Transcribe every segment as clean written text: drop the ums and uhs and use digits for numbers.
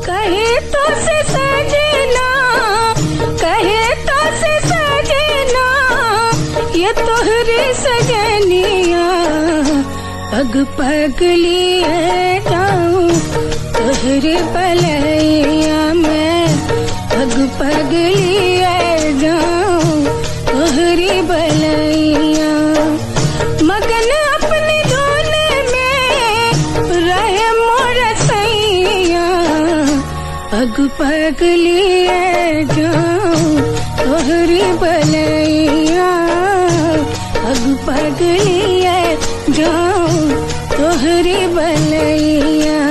कहे तो से सजना, कहे तो से सजना, ये तोहरी सजनिया, पग पग लिए जाऊं तोहरे बलैया में, पग पग लिए जाऊं तोहरी बलैया। मगन अपनी धुन में रहे मोर सैया, पग पग लिए जाऊं तोहरी बलैया, पग पग लिए जाऊं तोहरी बलैया।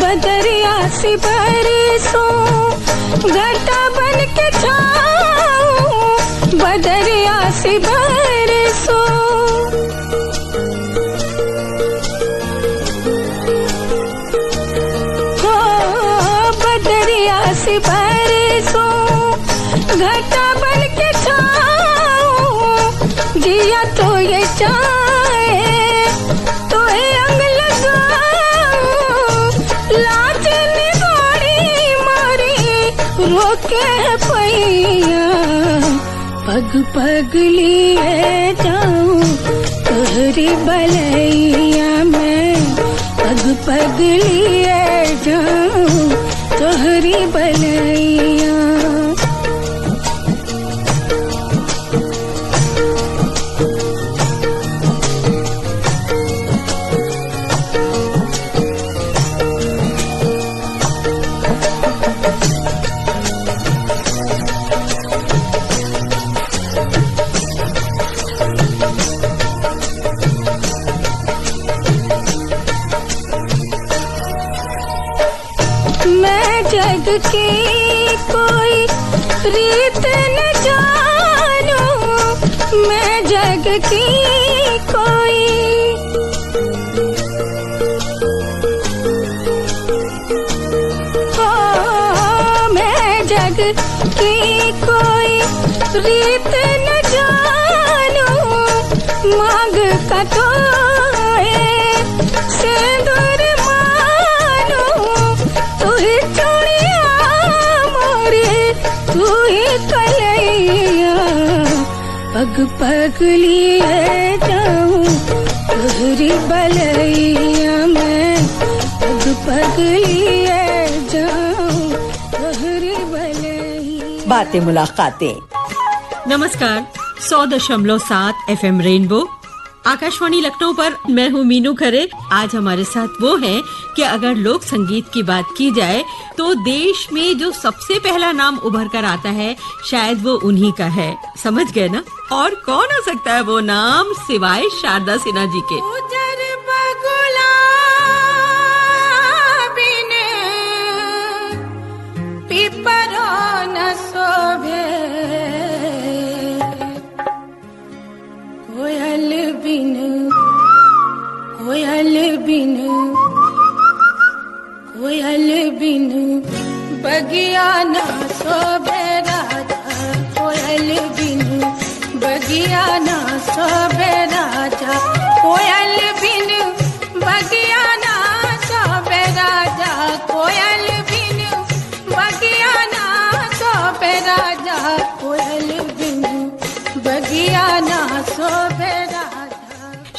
बदरिया से बरसों घटा बन के छाऊं, बदरिया से बरसों, हो बदरिया से बरसों घटा बन के छाऊं, जिया तो ये चाहे तो ये अंग रोके पैया, पग पग लिए जाऊं तोहरी बलैया में, पग पग लिए जाऊं तोहरी बलैया। मैं जग की कोई रीत न जानूं, मैं जग की कोई, हो मैं जग की कोई रीत न जानूं, मांग का तो सिंदूर पग पग लिए जाऊं तोहरी बलैया में, पग पग लिए जाऊं तोहरी बलैया। बातें मुलाकातें। नमस्कार, 100.7 FM रेनबो आकाशवाणी लखनऊ पर मैं हूँ मीनू खरे। आज हमारे साथ वो हैं कि अगर लोक संगीत की बात की जाए तो देश में जो सबसे पहला नाम उभर कर आता है शायद वो उन्हीं का है। समझ गए ना? और कौन हो सकता है वो नाम सिवाय शारदा सिन्हा जी के। कोयल बिन, कोयल बिन बगिया ना शोभे राजा, कोयल बिन बगिया ना शोभे राजा, कोयल बिन बगिया ना शोभे राजा, कोयल बिन बगिया ना शोभे राजा, कोयल बिन बगिया ना शोभे राजा।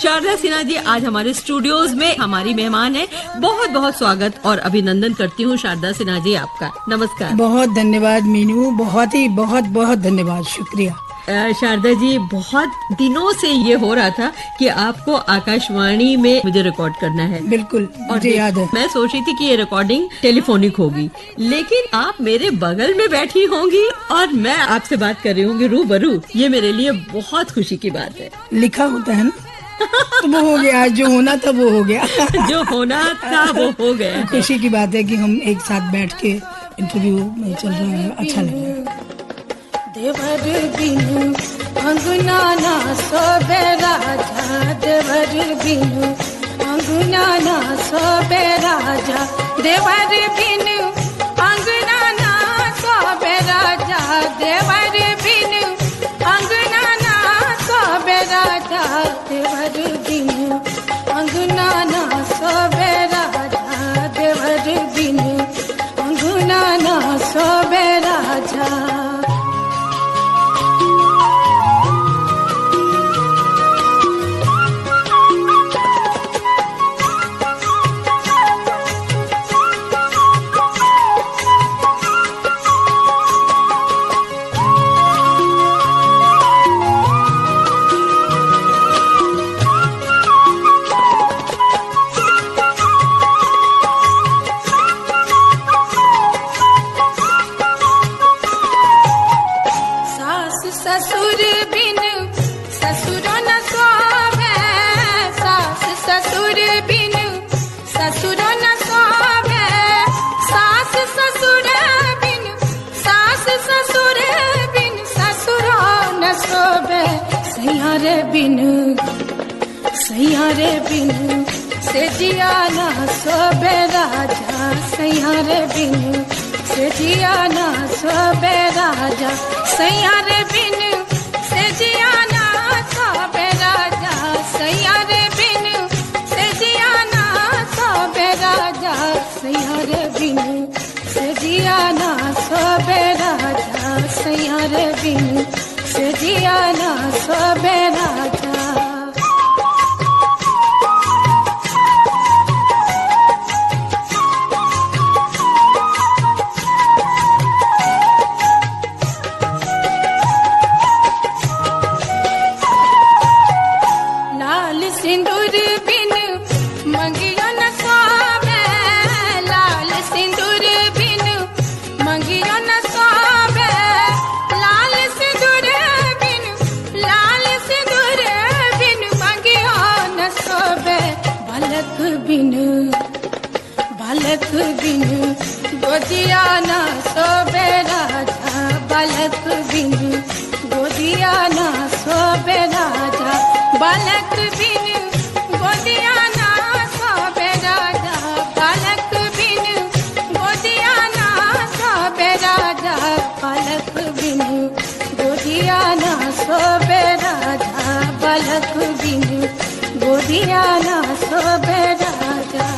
शारदा सिन्हा जी आज हमारे स्टूडियोज में हमारी मेहमान है। बहुत बहुत स्वागत और अभिनंदन करती हूँ शारदा सिन्हा जी आपका। नमस्कार। बहुत धन्यवाद मीनू, बहुत धन्यवाद, शुक्रिया। शारदा जी, बहुत दिनों से ये हो रहा था कि आपको आकाशवाणी में मुझे रिकॉर्ड करना है। बिल्कुल, मुझे याद है। मैं सोच रही थी कि ये रिकॉर्डिंग टेलीफोनिक होगी, लेकिन आप मेरे बगल में बैठी होंगी और मैं आपसे बात कर रही होंगी रूबरू। ये मेरे लिए बहुत खुशी की बात है। लिखा होता है ना, तो वो हो गया, जो होना था वो हो गया। जो होना था वो हो गया। खुशी की बात है कि हम एक साथ बैठ के इंटरव्यू में चल रहा है, अच्छा लग रहा है। देवर बिनु अंगना ना सोबे राजा, देवर बिनु अंगना ना सोबे राजा, देवर बिनु अंगना ना सोबे राजा, देवर बिनु अंगना ना सोबे राजा, देवर बिनु अंगना ना सोबे राजा, देवर बिनु अंगना ना सोबे राजा। ससुर बिन ससुरो न सोवे, सास ससुर बिन ससुरो न सोवे, सास ससुर बिन सास ससुर बिन ससुरो न सोवे, सैयारे बिन सैयारे बिन से जिया न सोबे राजा, सैयारे बिन से जिया न सोबे राजा, सैयारे बिन से जिया न सोबे राजा, सैयारे बिन से जिया न सोबे राजा, सैयारे बिन से जिया न सोबे राजा, सैयारे बिन से जिया न सोबे राजा। सिंदूर बिन मंगियो न सोवे, लाल सिंदूर बिन मंगियो न सोवे, लाल सिंदूर बिन लाल सिंदूर बिन मंगियो न सोवे, बालक बिन बालक बिन गोदिया न सोवे राजा, बालक बिन गोदिया न सोवे राजा, बालक बिन गोदिया ना सोबे राजा, बालक बिन गोदिया ना सोबे राजा, बालक बिन गोदिया ना सोबे राजा, बालक बिन गोदिया ना सोबे राजा।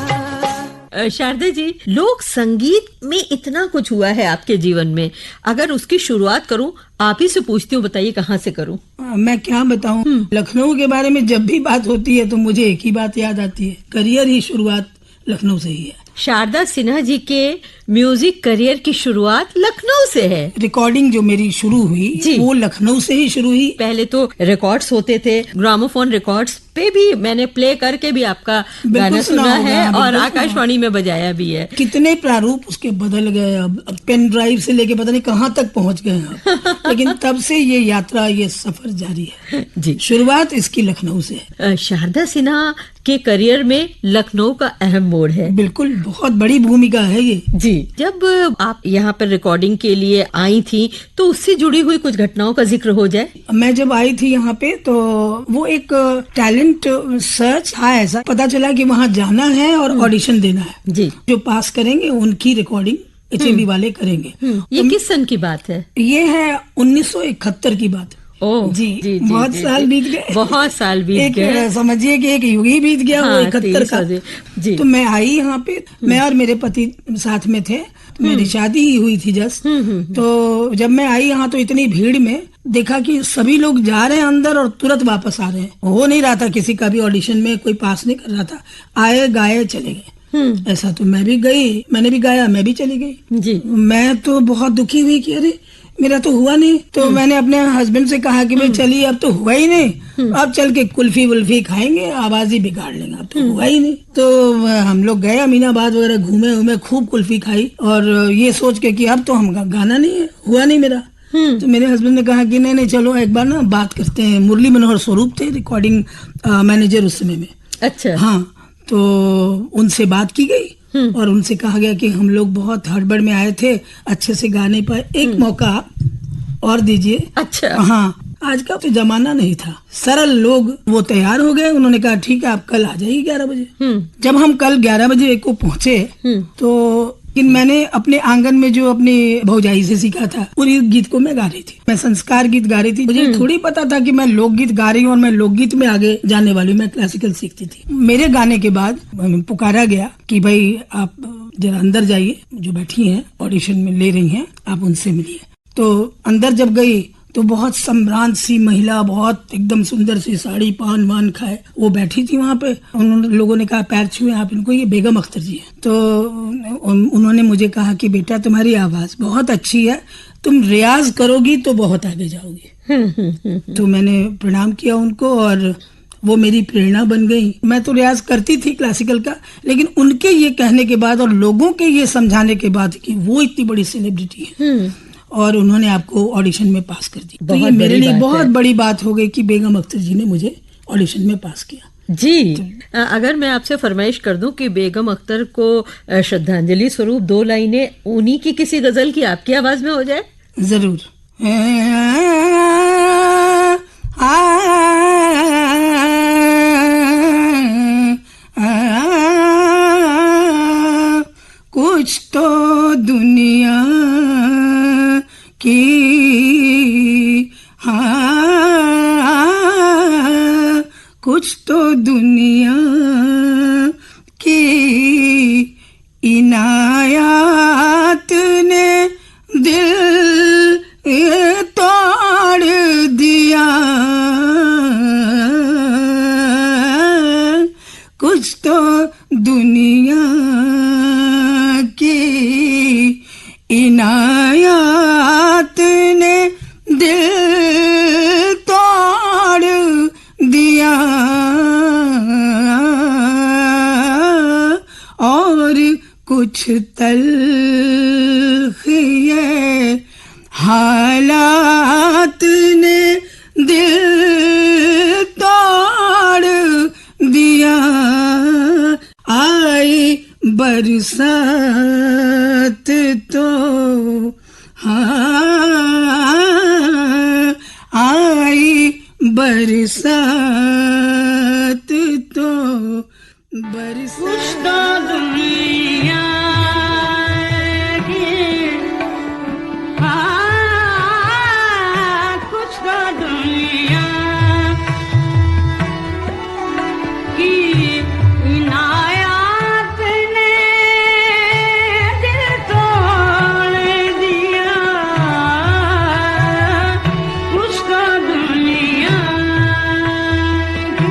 शारदा जी, लोक संगीत में इतना कुछ हुआ है आपके जीवन में, अगर उसकी शुरुआत करूं, आप ही से पूछती हूँ, बताइए कहाँ से करूं? मैं क्या बताऊं, लखनऊ के बारे में जब भी बात होती है तो मुझे एक ही बात याद आती है, करियर ही शुरुआत लखनऊ से ही है। शारदा सिन्हा जी के म्यूजिक करियर की शुरुआत लखनऊ से है। रिकॉर्डिंग जो मेरी शुरू हुई वो लखनऊ से ही शुरू हुई। पहले तो रिकॉर्ड्स होते थे, ग्रामोफोन रिकॉर्ड्स पे भी मैंने प्ले करके भी आपका गाना सुना है और आकाशवाणी में बजाया भी है। कितने प्रारूप उसके बदल गए, अब पेन ड्राइव से लेके पता नहीं कहाँ तक पहुँच गए हैं। लेकिन तब से ये यात्रा, ये सफर जारी है जी। शुरुआत इसकी लखनऊ से है। शारदा सिन्हा के करियर में लखनऊ का अहम मोड़ है। बिल्कुल, बहुत बड़ी भूमिका है ये जी। जब आप यहाँ पर रिकॉर्डिंग के लिए आई थी तो उससे जुड़ी हुई कुछ घटनाओं का जिक्र हो जाए। मैं जब आई थी यहाँ पे तो वो एक टैलेंट सर्च था, ऐसा पता चला कि वहाँ जाना है और ऑडिशन देना है जी। जो पास करेंगे उनकी रिकॉर्डिंग HMV वाले करेंगे। ये किस सन की बात है? ये है 1971 की बात। जी, बहुत साल बीत गए, बहुत साल बीत गए, समझिए कि एक युग ही बीत गया। वो 71 का जी। तो मैं आई यहाँ पे, मैं और मेरे पति साथ में थे, मेरी शादी ही हुई थी जस्ट। तो जब मैं आई यहाँ तो इतनी भीड़ में देखा कि सभी लोग जा रहे हैं अंदर और तुरंत वापस आ रहे हैं। हो नहीं रहा था किसी का भी ऑडिशन में, कोई पास नहीं कर रहा था, आए गाए चले गए। ऐसा तो मैं भी गई, मैंने भी गाया, मैं भी चली गई जी। मैं तो बहुत दुखी हुई कि अरे मेरा तो हुआ नहीं। तो मैंने अपने हस्बैंड से कहा कि भाई चलिए, अब तो हुआ ही नहीं, अब चल के कुल्फी वुल्फी खाएंगे, आवाज ही बिगाड़ लेंगे, अब तो हुआ ही नहीं। तो हम लोग गए अमीनाबाद वगैरह, घूमे, खूब कुल्फी खाई और ये सोच के कि अब तो हम गाना नहीं है, हुआ नहीं मेरा। तो मेरे हस्बैंड ने कहा कि नहीं नहीं चलो एक बार ना बात करते हैं। मुरली मनोहर स्वरूप थे रिकॉर्डिंग मैनेजर उस समय में। अच्छा। हाँ, तो उनसे बात की गई और उनसे कहा गया कि हम लोग बहुत हड़बड़ में आए थे, अच्छे से गा नहीं पाए, एक मौका और दीजिए। अच्छा। हाँ, आज का तो जमाना नहीं था, सरल लोग। वो तैयार हो गए, उन्होंने कहा ठीक है आप कल आ जाइए 11 बजे। जब हम कल 11 बजे को पहुंचे तो मैंने अपने आंगन में जो अपनी भौजाई से सीखा था पूरी गीत को मैं गा रही थी। मैं संस्कार गीत गा रही थी। मुझे थोड़ी पता था कि मैं लोकगीत गा रही हूँ और मैं लोकगीत में आगे जाने वाली हूँ। मैं क्लासिकल सीखती थी। मेरे गाने के बाद पुकारा गया कि भाई आप जरा अंदर जाइए, जो बैठी हैं ऑडिशन में ले रही हैं आप उनसे मिलिए। तो अंदर जब गई तो बहुत सम्रांत सी महिला, बहुत एकदम सुंदर सी साड़ी, पान वान खाए, वो बैठी थी वहाँ पे। उन लोगों ने कहा पैर छुए आप इनको, ये बेगम अख्तर जी है। तो उन्होंने मुझे कहा कि बेटा तुम्हारी आवाज बहुत अच्छी है, तुम रियाज करोगी तो बहुत आगे जाओगी। तो मैंने प्रणाम किया उनको और वो मेरी प्रेरणा बन गई। मैं तो रियाज करती थी क्लासिकल का, लेकिन उनके ये कहने के बाद और लोगों के ये समझाने के बाद कि वो इतनी बड़ी सेलिब्रिटी है और उन्होंने आपको ऑडिशन में पास कर दी, तो ये मेरे लिए बहुत बड़ी बात हो गई कि बेगम अख्तर जी ने मुझे ऑडिशन में पास किया। जी, अगर मैं आपसे फरमाइश कर दूं कि बेगम अख्तर को श्रद्धांजलि स्वरूप 2 लाइनें उन्हीं की किसी गजल की आपकी आवाज में हो जाए। जरूर। कुछ तो दुनिया की, हाँ कुछ तो दुनिया की इनायत ने दिल तोड़ दिया। कुछ तो दुनिया की इनायत ने दिल तोड़ दिया और कुछ तल्ख ये हालात ने दिल तोड़ दिया। आई बरसात तो हाँ, आई बरसात तो बरसात दुनिया की, हाँ कुछ तो दुनिया की इनायत ने दिल तोड़ दिया। कुछ तो दुनिया की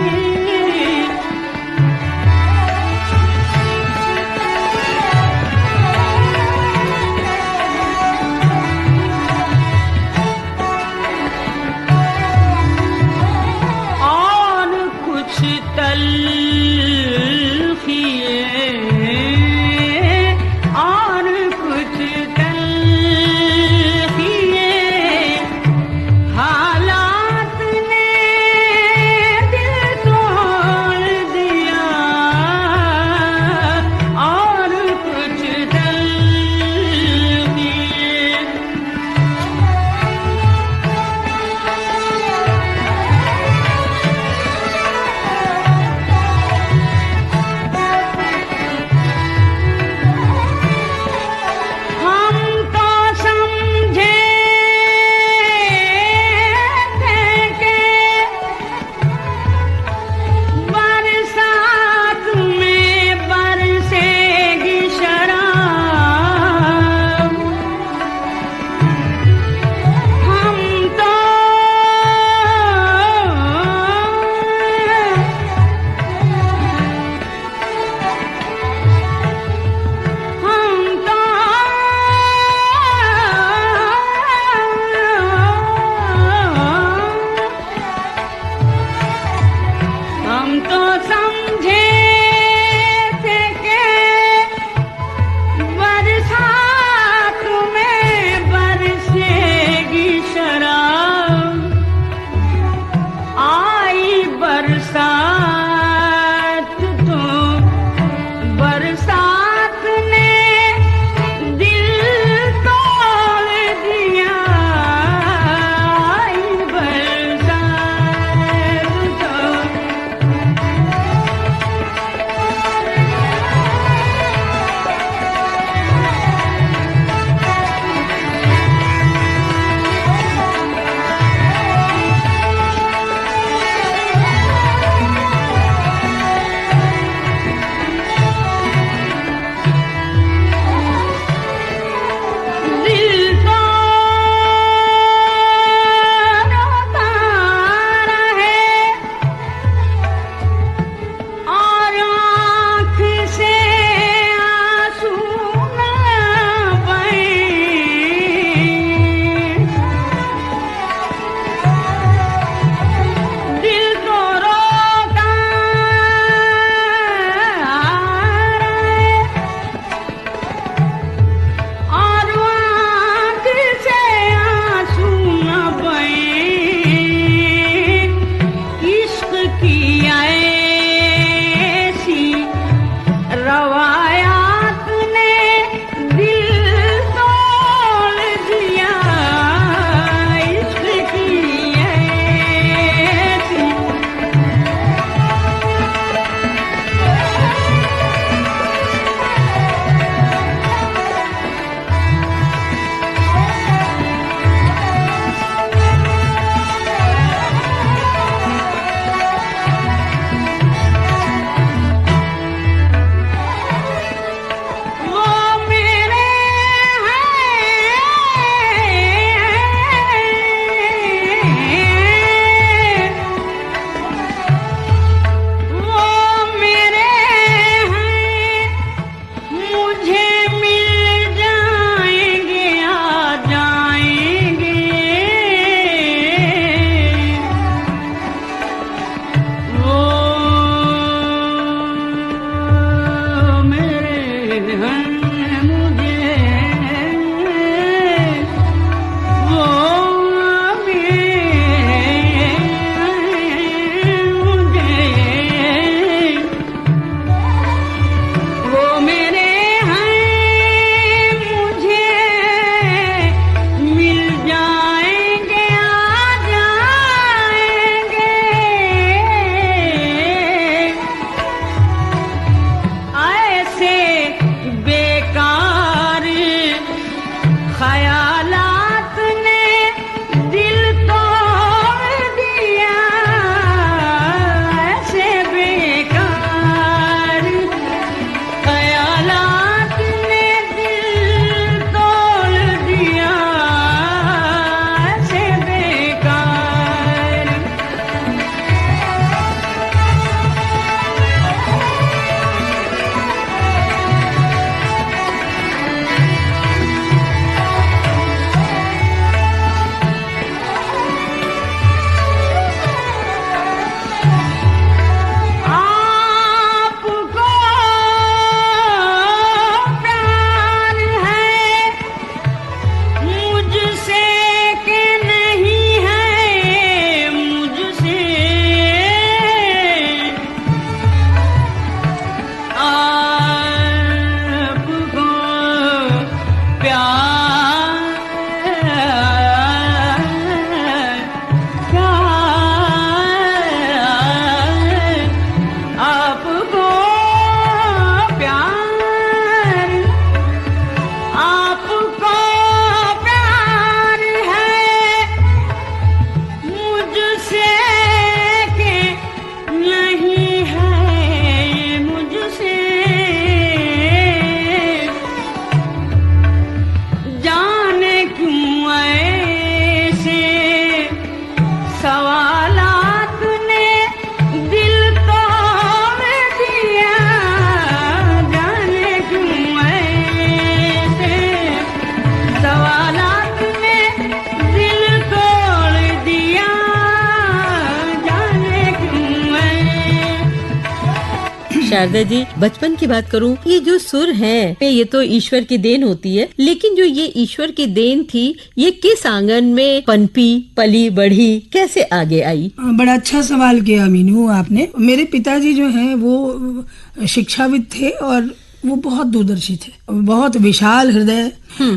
शारदा जी, बचपन की बात करूं, ये जो सुर है ये तो ईश्वर की देन होती है, लेकिन जो ये ईश्वर की देन थी, ये किस आंगन में पनपी, पली बढ़ी, कैसे आगे आई? बड़ा अच्छा सवाल किया मीनू आपने। मेरे पिताजी जो हैं वो शिक्षाविद थे और वो बहुत दूरदर्शी थे, बहुत विशाल हृदय।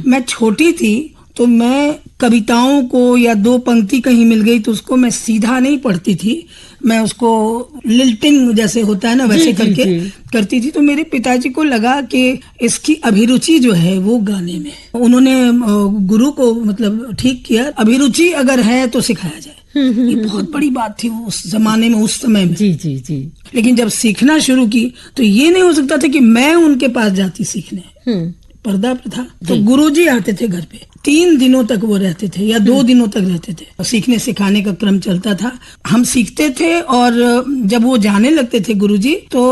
मैं छोटी थी तो मैं कविताओं को या दो पंक्ति कहीं मिल गई तो उसको मैं सीधा नहीं पढ़ती थी, मैं उसको लिल्टिंग जैसे होता है ना वैसे करके करती थी। तो मेरे पिताजी को लगा कि इसकी अभिरुचि जो है वो गाने में, उन्होंने गुरु को मतलब ठीक किया, अभिरुचि अगर है तो सिखाया जाए। ये बहुत बड़ी बात थी उस जमाने में, उस समय में। जी जी जी। लेकिन जब सीखना शुरू की तो ये नहीं हो सकता था कि मैं उनके पास जाती सीखने, पर्दा प्रथा। तो गुरुजी आते थे घर पे, 3 दिनों तक वो रहते थे या 2 दिनों तक रहते थे, सीखने सिखाने का क्रम चलता था, हम सीखते थे। और जब वो जाने लगते थे गुरुजी तो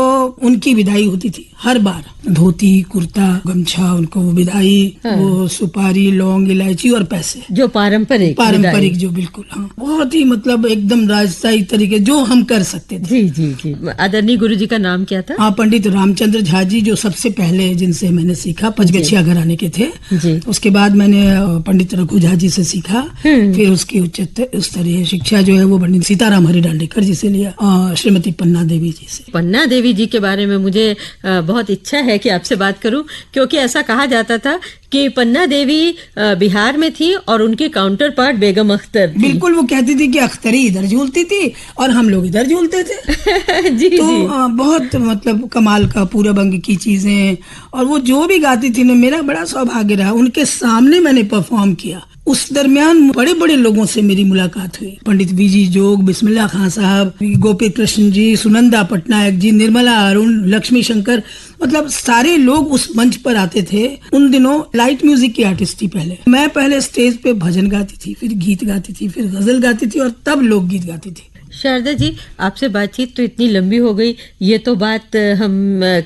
उनकी विदाई होती थी हर बार, धोती कुर्ता गमछा, उनको विदाई, वो सुपारी लौंग इलायची और पैसे, जो पारंपरिक जो बिल्कुल, हाँ, बहुत ही मतलब एकदम राजशाही तरीके जो हम कर सकते थे। जी जी जी। आदरणीय गुरुजी का नाम क्या था? हाँ, पंडित रामचंद्र झा जी, जो सबसे पहले जिनसे मैंने सीखा, पंचगछिया घराने के थे जी। उसके बाद मैंने पंडित रघु झा जी से सीखा, फिर उसकी उच्चतर स्तरीय शिक्षा जो है वो पंडित सीताराम हरि दांडेकर जी से लिया और श्रीमती पन्ना देवी जी से। पन्ना देवी जी के बारे में मुझे बहुत इच्छा है कि आपसे बात करूं, क्योंकि ऐसा कहा जाता था कि पन्ना देवी बिहार में थी और उनके काउंटर पार्ट बेगम अख्तर थी। बिल्कुल, वो कहती थी कि अख्तरी इधर झूलती थी और हम लोग इधर झूलते थे। जी, तो जी। बहुत मतलब कमाल का पूरब अंग की चीजें, और वो जो भी गाती थी ना, मेरा बड़ा सौभाग्य रहा उनके सामने मैंने परफॉर्म किया। उस दरमियान बड़े बड़े लोगों से मेरी मुलाकात हुई, पंडित बीजी जोग, बिस्मिल्लाह खान साहब, गोपी कृष्ण जी, सुनंदा पटनायक जी, निर्मला अरुण, लक्ष्मी शंकर, मतलब सारे लोग उस मंच पर आते थे। उन दिनों लाइट म्यूजिक की आर्टिस्ट थी पहले। मैं पहले स्टेज पे भजन गाती थी, फिर गीत गाती थी, फिर गजल गाती थी और तब लोकगीत गाती थी। शारदा जी, आपसे बातचीत तो इतनी लंबी हो गई, ये तो बात हम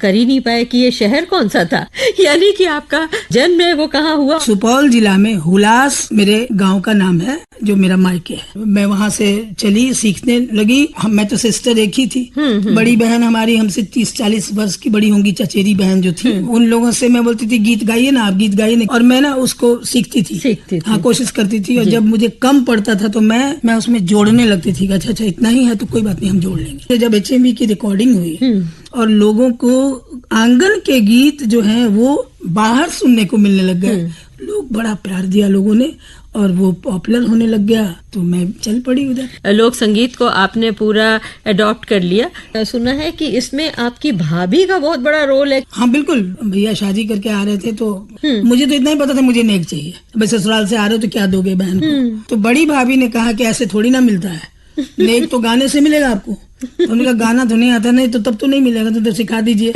कर ही नहीं पाए कि ये शहर कौन सा था, यानी कि आपका जन्म है वो कहाँ हुआ? सुपौल जिला में हुलास मेरे गांव का नाम है, जो मेरा मायके है। मैं वहाँ से चली, सीखने लगी। मैं तो सिस्टर एक ही थी, बड़ी बहन हमारी हमसे 30-40 वर्ष की बड़ी होंगी, चचेरी बहन जो थी, उन लोगों से मैं बोलती थी गीत गाइए ना आप, गीत गाइए ना, और मैं ना उसको सीखती थी। हाँ, कोशिश करती थी। और जब मुझे कम पड़ता था तो मैं उसमें जोड़ने लगती थी। अच्छा इतना ही है तो कोई बात नहीं, हम जोड़ लेंगे। जब HMV की रिकॉर्डिंग हुई और लोगों को आंगन के गीत जो हैं वो बाहर सुनने को मिलने लग गए, लोग बड़ा प्यार दिया लोगों ने और वो पॉपुलर होने लग गया, तो मैं चल पड़ी उधर। लोक संगीत को आपने पूरा अडॉप्ट कर लिया। सुना है कि इसमें आपकी भाभी का बहुत बड़ा रोल है। हाँ बिल्कुल, भैया शादी करके आ रहे थे तो मुझे तो इतना ही पता था मुझे नेक चाहिए, भाई ससुराल से आ रहे हो तो क्या दोगे बहन को। तो बड़ी भाभी ने कहा कि ऐसे थोड़ी ना मिलता है, नेक तो गाने से मिलेगा आपको। तो उन्होंने कहा गाना तो नहीं आता, नहीं तो तब तो नहीं मिलेगा, तो सिखा दीजिए।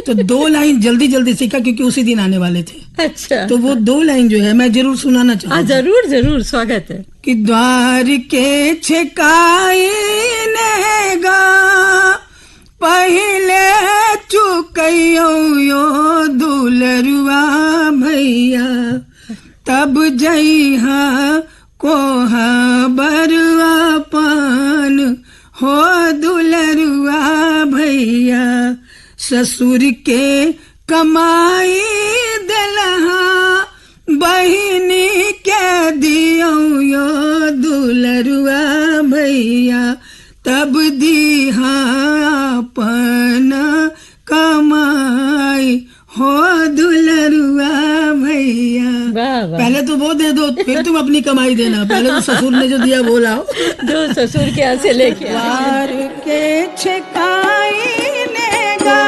तो 2 लाइन जल्दी सीखा क्योंकि उसी दिन आने वाले थे। अच्छा। तो वो 2 लाइन जो है मैं जरूर सुनाना चाहूँगा। जरूर स्वागत है। कि द्वार के छकाई नेगा पहले चुकैयो यो दुलरुआ भैया, तब जइहा कोहा बरुआ पान हो दुलरुआ भैया, ससुर के कमाई दलहा बहिनी के दियो यो दुलरुआ भैया, तब दीहा अपना कमाई हो दुलरुआ भैया। पहले तो वो दे दो, फिर तुम अपनी कमाई देना, पहले तो ससुर ने जो दिया वो लाओ। जो ससुर के यहाँ से लेके द्वार के छकाई नेगा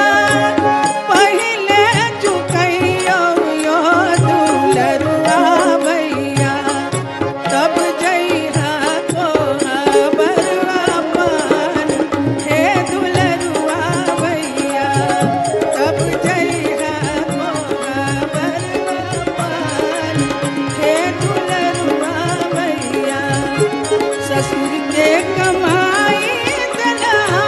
पहले चुकैयो यो दुलरुआ भैया, तब जइहा कोहा बरुआ पान हे दुलरुआ भैया, तब जइहा कोहा बरुआ पान हे दुलरुआ भैया, ससुर के कमाई दलहा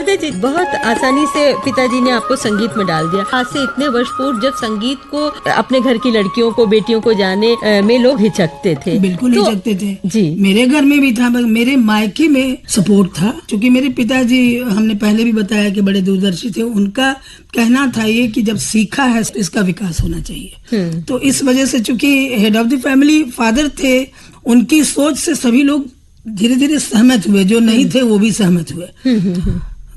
राधा जी, बहुत आसानी से पिताजी ने आपको संगीत में डाल दिया। आज से इतने वर्ष पूर्व जब संगीत को अपने घर की लड़कियों को, बेटियों को जाने में लोग हिचकते थे। बिल्कुल हिचकते थे जी। मेरे घर में भी था, मेरे मायके में सपोर्ट था, क्योंकि मेरे पिताजी, हमने पहले भी बताया कि बड़े दूरदर्शी थे। उनका कहना था ये कि जब सीखा है इसका विकास होना चाहिए। तो इस वजह से, चूंकि head of the family father थे, उनकी सोच से सभी लोग धीरे धीरे सहमत हुए, जो नहीं थे वो भी सहमत हुए।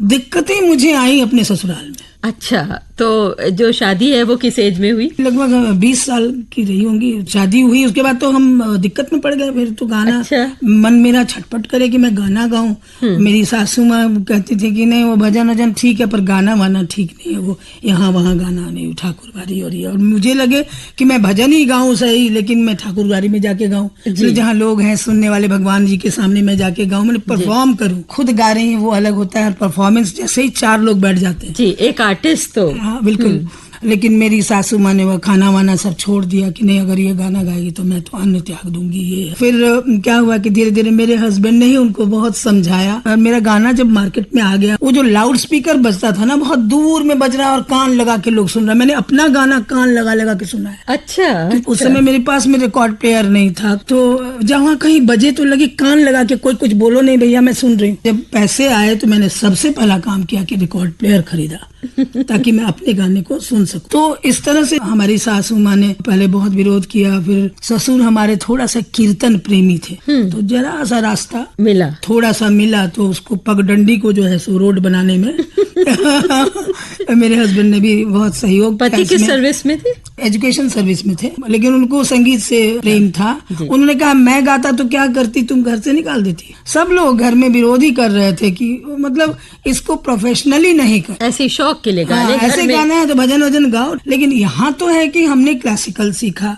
दिक्कतें मुझे आई अपने ससुराल में। अच्छा, तो जो शादी है वो किस एज में हुई? लगभग 20 साल की रही होंगी शादी हुई। उसके बाद तो हम दिक्कत में पड़ गए। फिर तो गाना, अच्छा। मन मेरा छटपट करे कि मैं गाना गाऊं। मेरी सासू माँ कहती थी कि नहीं, वो भजन वजन ठीक है पर गाना वाना ठीक नहीं है, वो यहाँ वहाँ गाना नहीं, ठाकुरबारी हो रही है। और मुझे लगे कि मैं भजन ही गाऊं सही, लेकिन मैं ठाकुरबारी में जाके गाऊं, फिर जहाँ लोग हैं सुनने वाले भगवान जी के सामने मैं जाके गाऊं, मैंने परफॉर्म करूं। खुद गा रही है वो अलग होता है, परफॉर्मेंस जैसे ही 4 लोग बैठ जाते हैं जी, एक आर्टिस्ट तो। हाँ बिल्कुल। लेकिन मेरी सासू माँ ने वह खाना वाना सब छोड़ दिया कि नहीं, अगर ये गाना गाएगी तो मैं तो अन्न त्याग दूंगी। ये फिर क्या हुआ कि धीरे धीरे मेरे हस्बैंड ने ही उनको बहुत समझाया। और मेरा गाना जब मार्केट में आ गया, वो जो लाउड स्पीकर बजता था ना, बहुत दूर में बज रहा है और कान लगा के लोग सुन रहे हैं। मैंने अपना गाना कान लगा लगा के सुना है। अच्छा। उस समय मेरे पास में रिकॉर्ड प्लेयर नहीं था, तो जहाँ कहीं बजे तो लगे कान लगा के, कोई कुछ बोलो नहीं भैया मैं सुन रही हूँ। जब पैसे आए तो मैंने सबसे पहला काम किया कि रिकॉर्ड प्लेयर खरीदा ताकि मैं अपने गाने को सुन सकूं। तो इस तरह से हमारी सासू माँ ने पहले बहुत विरोध किया। फिर ससुर हमारे थोड़ा सा कीर्तन प्रेमी थे, तो जरा सा रास्ता मिला, थोड़ा सा मिला, तो उसको पगडंडी को जो है सो रोड बनाने में मेरे हस्बैंड ने भी बहुत सहयोग। पति किस सर्विस में थे? एजुकेशन सर्विस में थे, लेकिन उनको संगीत से प्रेम था। उन्होंने कहा मैं गाता तो क्या करती, तुम घर से निकाल देती। सब लोग घर में विरोध ही कर रहे थे कि मतलब इसको प्रोफेशनली नहीं कर, ऐसे शौक के लिए गाने। ऐसे गाना है तो भजन वजन गाओ। लेकिन यहाँ तो है कि हमने क्लासिकल सीखा,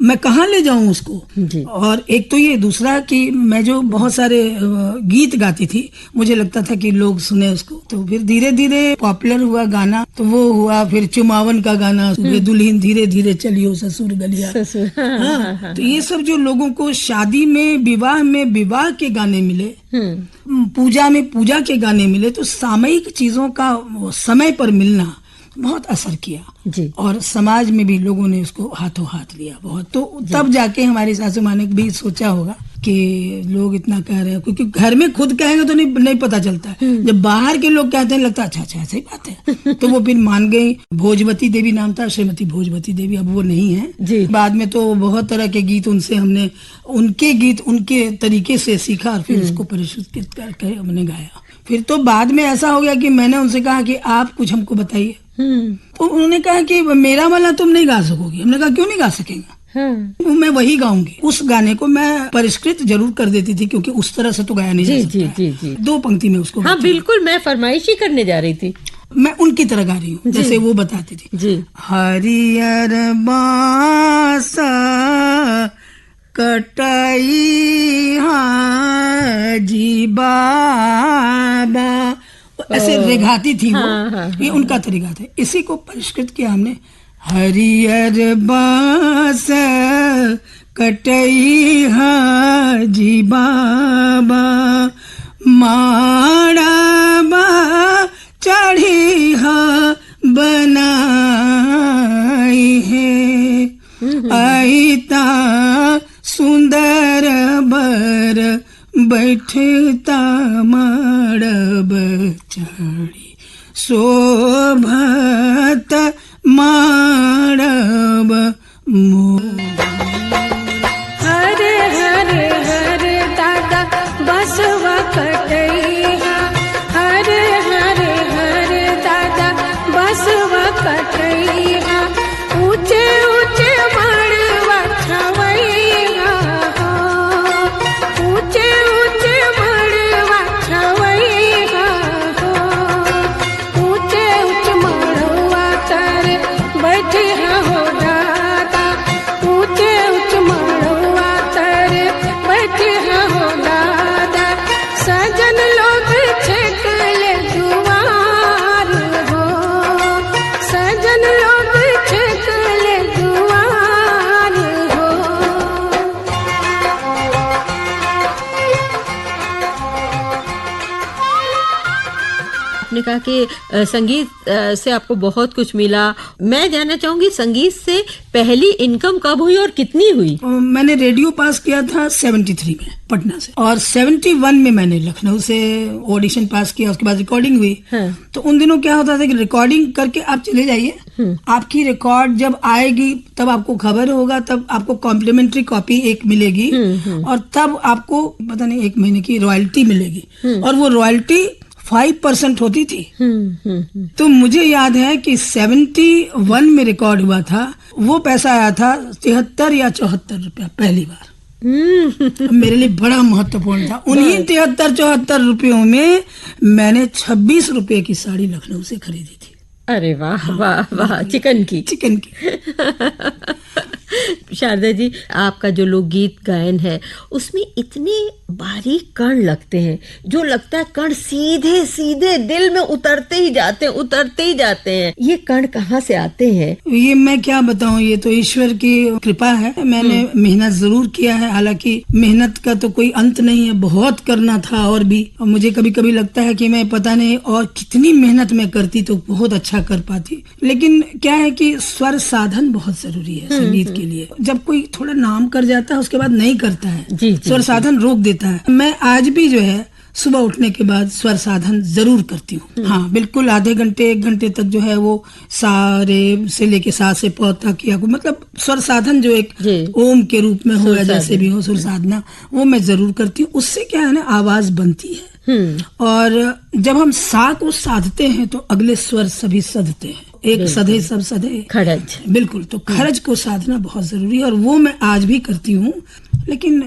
मैं कहाँ ले जाऊं उसको। और एक तो ये, दूसरा कि मैं जो बहुत सारे गीत गाती थी, मुझे लगता था कि लोग सुने उसको। तो फिर धीरे धीरे पॉपुलर हुआ गाना, तो वो हुआ। फिर चुमावन का गाना, दुल्हन धीरे धीरे चलियो ससुर गलिया। हाँ, तो ये सब जो लोगों को शादी में, विवाह के गाने मिले, पूजा में पूजा के गाने मिले, तो सामयिक चीजों का समय पर मिलना बहुत असर किया जी। और समाज में भी लोगों ने उसको हाथों हाथ लिया बहुत। तो तब जाके हमारी सासू माँ ने भी सोचा होगा कि लोग इतना कह रहे हैं, क्योंकि घर में खुद कहेंगे तो नहीं पता चलता है। जब बाहर के लोग कहते हैं लगता है अच्छा सही बात है। तो वो फिर मान गई। भोजवती देवी नाम था, श्रीमती भोजवती देवी, अब वो नहीं है जी। बाद में तो बहुत तरह के गीत उनसे हमने, उनके गीत उनके तरीके से सीखा और फिर उसको परिष्कृत करके हमने गाया। फिर तो बाद में ऐसा हो गया कि मैंने उनसे कहा कि आप कुछ हमको बताइए। तो उन्होंने कहा कि मेरा वाला तुम नहीं गा सकोगी। हमने कहा क्यों नहीं गा सकेंगे? मैं वही गाऊंगी। उस गाने को मैं परिष्कृत जरूर कर देती थी, क्योंकि उस तरह से तो गाया नहीं जा सकता है। 2 पंक्ति में उसको। हाँ बिल्कुल, मैं फरमाइश ही करने जा रही थी। मैं उनकी तरह गा रही हूँ जैसे वो बताती थी जी। हरियर बांस कटाई हाजी बाबा, ऐसे रेघाती थी वो। ये उनका तरीका था। इसी को परिष्कृत किया हमने। हरियर बांस कटई हाजी बाबा, माड़ाबा चढ़ी हा बनाई है, आईता सुंदर बर बैठता माड़ब चढ़ी, शोभत माड़ब मोर। हरे हरे हरे दादा बसवा कटैया, हरे हरे हरे दादा बसवा कटैया, ऊंचे ऊंचे मड़वा छवैया, ऊंचे ऊंचे मड़वा छवैया, ऊंचे ऊंचे मड़वा कर बैठे हो दादा, ऊंचे आपने कहा कि संगीत से आपको बहुत कुछ मिला। मैं जानना चाहूंगी संगीत से पहली इनकम कब हुई और कितनी हुई? मैंने रेडियो पास किया था 73 में पटना से, और 71 में मैंने लखनऊ से ऑडिशन पास किया। उसके बाद रिकॉर्डिंग हुई। हाँ। तो उन दिनों क्या होता था कि रिकॉर्डिंग करके आप चले जाइए, आपकी रिकॉर्ड जब आएगी तब आपको खबर होगा, तब आपको कॉम्प्लीमेंट्री कॉपी एक मिलेगी, और तब आपको पता नहीं 1 महीने की रॉयल्टी मिलेगी, और वो रॉयल्टी 5% होती थी। तो मुझे याद है कि 71 में रिकॉर्ड हुआ था, वो पैसा आया था 73 या 74 रुपया पहली बार। मेरे लिए बड़ा महत्वपूर्ण था। उन्हीं 73-74 रुपयों में मैंने 26 रुपए की साड़ी लखनऊ से खरीदी थी। अरे वाह वाह वाह, चिकन की। शारदा जी, आपका जो लोकगीत गायन है उसमें इतने बारीक कण लगते हैं, जो लगता है कण सीधे सीधे दिल में उतरते ही जाते हैं। ये कण कहाँ से आते हैं? ये मैं क्या बताऊं, ये तो ईश्वर की कृपा है। मैंने मेहनत जरूर किया है, हालांकि मेहनत का तो कोई अंत नहीं है, बहुत करना था और भी। और मुझे कभी कभी लगता है कि मैं पता नहीं और कितनी मेहनत मैं करती तो बहुत अच्छा कर पाती। लेकिन क्या है कि स्वर साधन बहुत जरूरी है संगीत के लिए। जब कोई थोड़ा नाम कर जाता है उसके बाद नहीं करता है, स्वर साधन रोक देता है। मैं आज भी जो है सुबह उठने के बाद स्वर साधन जरूर करती हूँ। हाँ बिल्कुल, आधे घंटे 1 घंटे तक जो है वो सारे से लेके सा से प तक, या मतलब स्वर साधन जो एक ओम के रूप में हो या जैसे भी हो, सुर साधना वो मैं जरूर करती हूँ। उससे क्या है ना, आवाज बनती है। और जब हम सा को साधते हैं तो अगले स्वर सभी सधते हैं। एक सधे सब सधे खरज। बिल्कुल, तो खरज को साधना बहुत जरूरी है, और वो मैं आज भी करती हूँ। लेकिन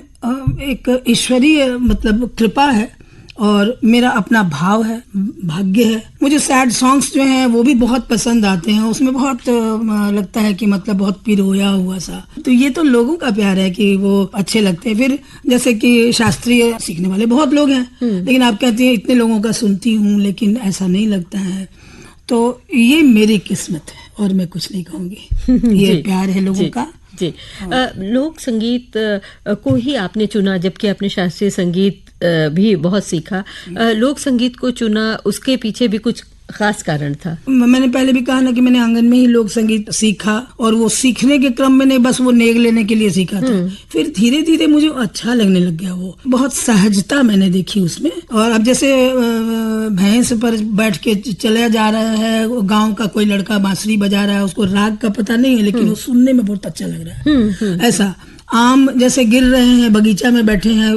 एक ईश्वरीय मतलब कृपा है, और मेरा अपना भाव है, भाग्य है। मुझे सैड सॉन्ग्स जो हैं वो भी बहुत पसंद आते हैं। उसमें बहुत लगता है कि मतलब बहुत पिरोया हुआ सा। तो ये तो लोगों का प्यार है कि वो अच्छे लगते हैं। फिर जैसे कि शास्त्रीय सीखने वाले बहुत लोग हैं, लेकिन आप कहते हैं इतने लोगों का सुनती हूँ लेकिन ऐसा नहीं लगता है। तो ये मेरी किस्मत है और मैं कुछ नहीं कहूँगी। ये प्यार है लोगों का। जी, लोक संगीत को ही आपने चुना, जबकि आपने शास्त्रीय संगीत भी बहुत सीखा। लोक संगीत को चुना, उसके पीछे भी कुछ खास कारण था? मैंने पहले भी कहा ना कि मैंने आंगन में ही लोक संगीत सीखा, और वो सीखने के क्रम में नहीं बस वो नेग लेने के लिए सीखा था। फिर धीरे धीरे मुझे अच्छा लगने लग गया। वो बहुत सहजता मैंने देखी उसमें। और अब जैसे भैंस पर बैठ के चला जा रहा है, गांव का कोई लड़का बांसुरी बजा रहा है, उसको राग का पता नहीं है लेकिन वो सुनने में बहुत अच्छा लग रहा है। ऐसा आम जैसे गिर रहे हैं, बगीचा में बैठे हैं,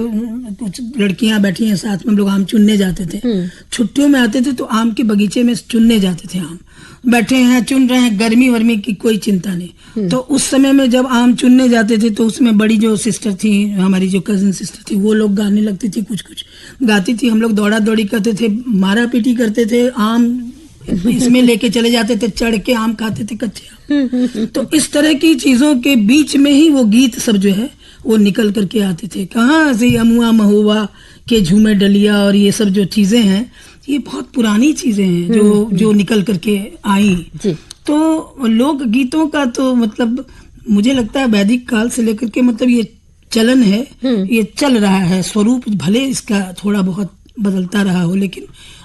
कुछ लड़कियां बैठी हैं साथ में, हम लोग आम चुनने जाते थे। छुट्टियों में आते थे तो आम के बगीचे में चुनने जाते थे। आम बैठे हैं, चुन रहे हैं, गर्मी वर्मी की कोई चिंता नहीं। तो उस समय में जब आम चुनने जाते थे तो उसमें बड़ी जो सिस्टर थी, हमारी जो कजिन सिस्टर थी, वो लोग गाने लगती थी, कुछ गाती थी। हम लोग दौड़ा दौड़ी करते थे, मारा पीटी करते थे, आम इसमें लेके चले जाते थे, चढ़ के आम खाते थे कच्चे। तो इस तरह की चीजों के बीच में ही वो गीत सब जो है वो निकल करके आते थे। कहाँ से अमुआ महुआ के झूमे डलिया और ये सब जो चीजें हैं, ये बहुत पुरानी चीजें हैं जो निकल करके आई। तो लोक गीतों का तो मतलब मुझे लगता है वैदिक काल से लेकर के मतलब ये चलन है, ये चल रहा है। स्वरूप भले इसका थोड़ा बहुत बदलता रहा हो, लेकिन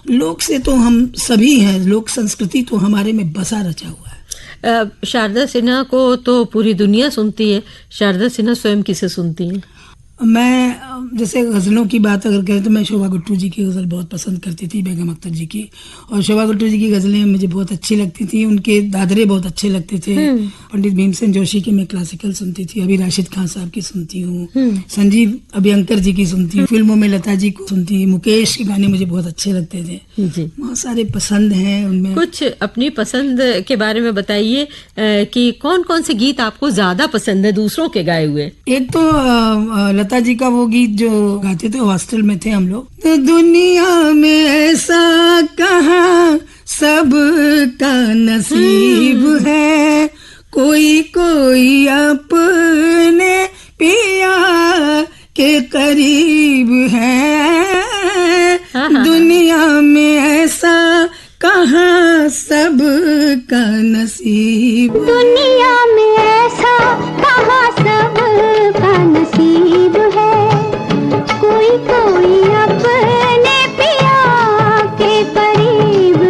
लोक से तो हम सभी हैं, लोक संस्कृति तो हमारे में बसा रचा हुआ है। शारदा सिन्हा को तो पूरी दुनिया सुनती है, शारदा सिन्हा स्वयं किसे सुनती है? मैं जैसे गजलों की बात अगर करें तो मैं शोभा गुट्टू जी की गजल बहुत पसंद करती थी, बेगम अख्तर जी की। और शोभा गुट्टू जी की गजलें मुझे बहुत अच्छी लगती थी, उनके दादरे बहुत अच्छे लगते थे। पंडित भीमसेन जोशी की मैं क्लासिकल सुनती थी, अभी राशिद खान साहब की सुनती हूँ, संजीव अभ्यंकर जी की सुनती हूँ, फिल्मों में लता जी को सुनती हूँ, मुकेश के गाने मुझे बहुत अच्छे लगते थे। बहुत सारे पसंद हैं उनमें। कुछ अपनी पसंद के बारे में बताइए कि कौन कौन से गीत आपको ज्यादा पसंद है दूसरों के गाए हुए? एक तो लता जी का वो गीत जो गाते थे, हॉस्टल में थे हम लोग, तो दुनिया में ऐसा कहाँ सबका नसीब है, कोई कोई अपने पिया के करीब है, दुनिया में ऐसा कहाँ सबका नसीब, दुनिया में ऐसा कहाँ सबका नसीब है, कोई कोई अपने पिया के करीब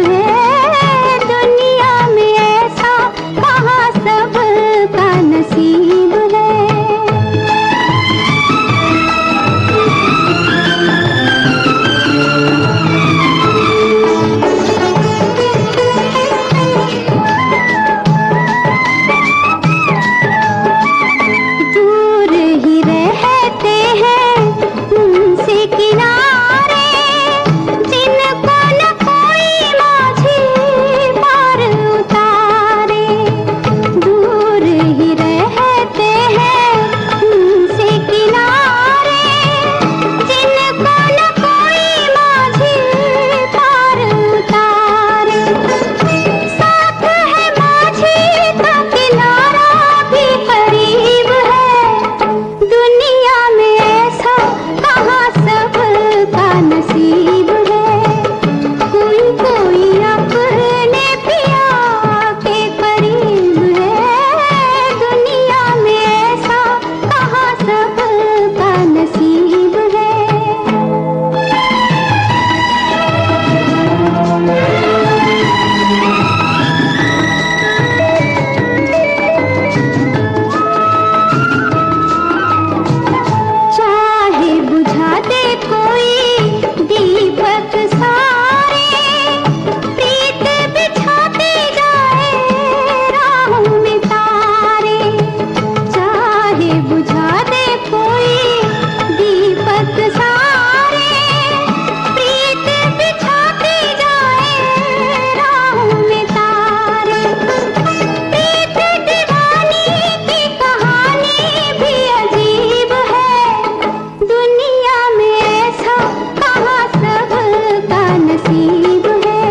नसीब है।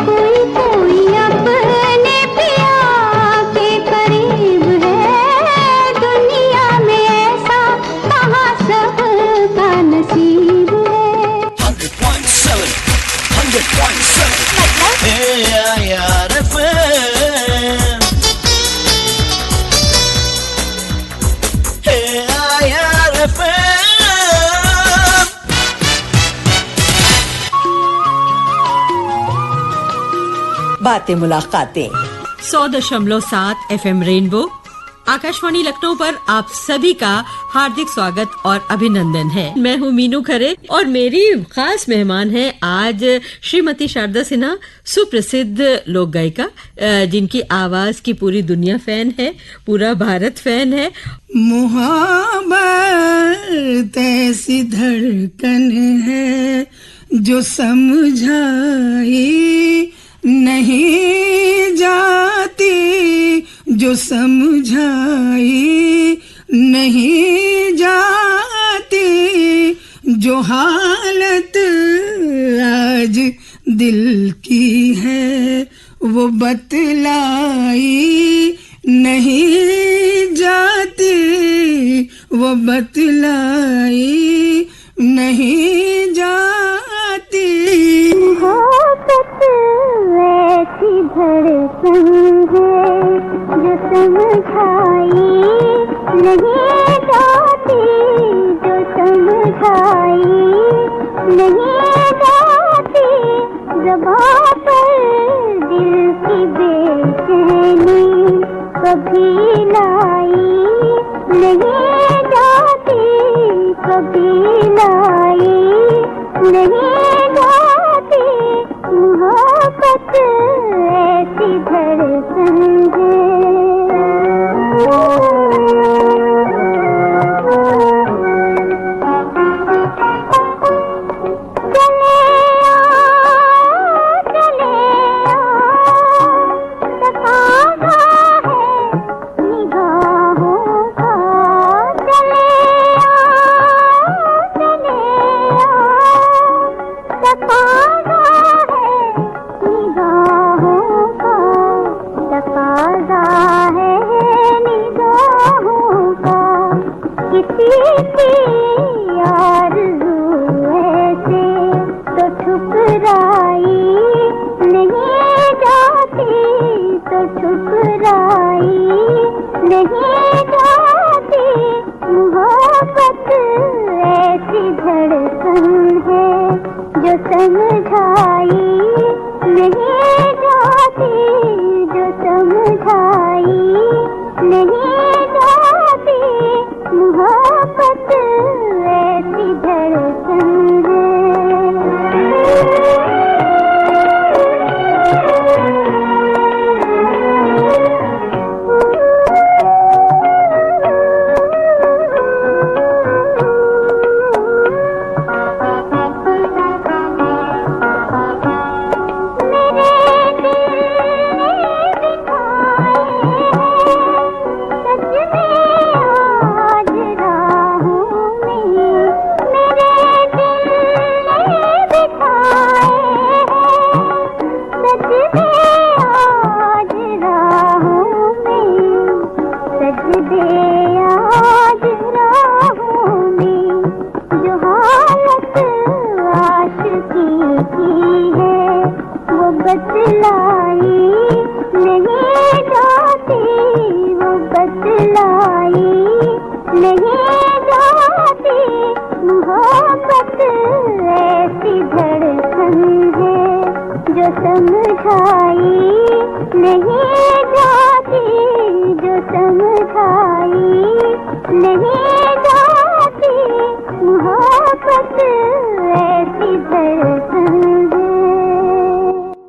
कोई कोई अपने पिया के करीब है। दुनिया में ऐसा कहाँ सबका नसीब है। 100.7 AIRFM बातें मुलाकातें 100.7 FM रेनबो आकाशवाणी लखनऊ पर आप सभी का हार्दिक स्वागत और अभिनंदन है। मैं हूँ मीनू खरे और मेरी खास मेहमान है आज श्रीमती शारदा सिन्हा, सुप्रसिद्ध लोक गायिका जिनकी आवाज की पूरी दुनिया फैन है, पूरा भारत फैन है। मोहब्बत ऐसी धड़कन है जो समझाई नहीं जाती, जो समझाई नहीं जाती, जो हालत आज दिल की है वो बतलाई नहीं जाती, वो बतलाई नहीं जाती। मोहब्बत ऐसी धड़कन है जो समझाई नहीं जाती, जो समझाई नहीं जाती। ज़बां पर दिल की बेचैनी कभी लाई नहीं जाती, कभी लाई नहीं जाती। मोहब्बत ऐसी धड़कन है।